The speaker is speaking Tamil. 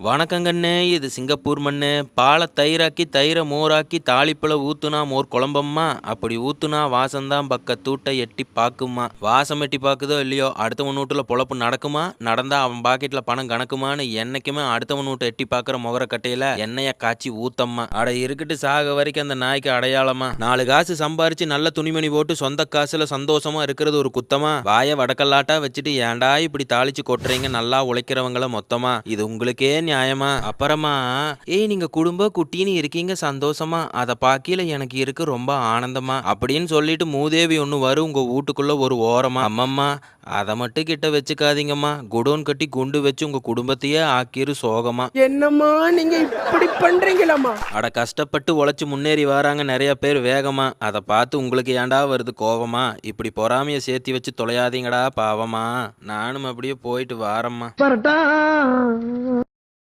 வணக்கங்கண்ணே, இது சிங்கப்பூர் மண்ணு. பாலை தயிராக்கி, தயிரை மோராக்கி, தாளிப்புல ஊத்துனா மோர் குழம்பம்மா. அப்படி ஊத்துனா வாசம்தான் பக்கத்தூட்டை எட்டி பாக்குமா. வாசம் எட்டி பாக்குதோ இல்லையோ, அடுத்தவன் வீட்டுல பொழப்பு நடக்குமா? நடந்தா அவன் பாக்கெட்ல பணம் கணக்குமான்னு என்னைக்குமே அடுத்தவன் வீட்டை எட்டி பாக்குற முகர கட்டையில எண்ணெய காய்ச்சி ஊத்தம்மா. அட இருக்கட்டு, சாக வரைக்கும் அந்த நாய்க்கு அடையாளமா. 4 காசு சம்பாரிச்சு நல்ல துணிமணி போட்டு சொந்த காசுல சந்தோஷமா இருக்கிறது ஒரு குத்தமா? வாய வடக்கல்லாட்டா வச்சுட்டு ஏன்டா இப்படி தாளிச்சு கொட்டுறீங்க நல்லா உழைக்கிறவங்கள மொத்தமா? இது உங்களுக்கே நியாயமா? அப்புறமா, ஏய் நீங்க குடும்ப குட்டின்னு இருக்கீங்க சந்தோஷமா, அத பாக்கையில எனக்கு இருக்கு ரொம்ப ஆனந்தமா அப்படின்னு சொல்லிட்டு மூதேவி ஒண்ணு வரும் உங்க வீட்டுக்குள்ள ஒரு ஓரமா. அம்மம்மா, அதை மட்டும் கிட்ட வச்சுக்காதீங்கம்மா. குடோன் கட்டி குண்டு வச்சு உங்க குடும்பத்தையே ஆக்கிரு சோகமா. என்னம்மா நீங்க இப்படி பண்றீங்களாம்மா? அட கஷ்டப்பட்டு உழைச்சு முன்னேறி வராங்க நிறைய பேர் வேகமா. அதை பார்த்து உங்களுக்கு ஏன்டா வருது கோவமா? இப்படி பொறாமைய சேர்த்தி வச்சு தொலையாதீங்கடா பாவமா. நானும் அப்படியே போயிட்டு வாரம்மா. பரட்டா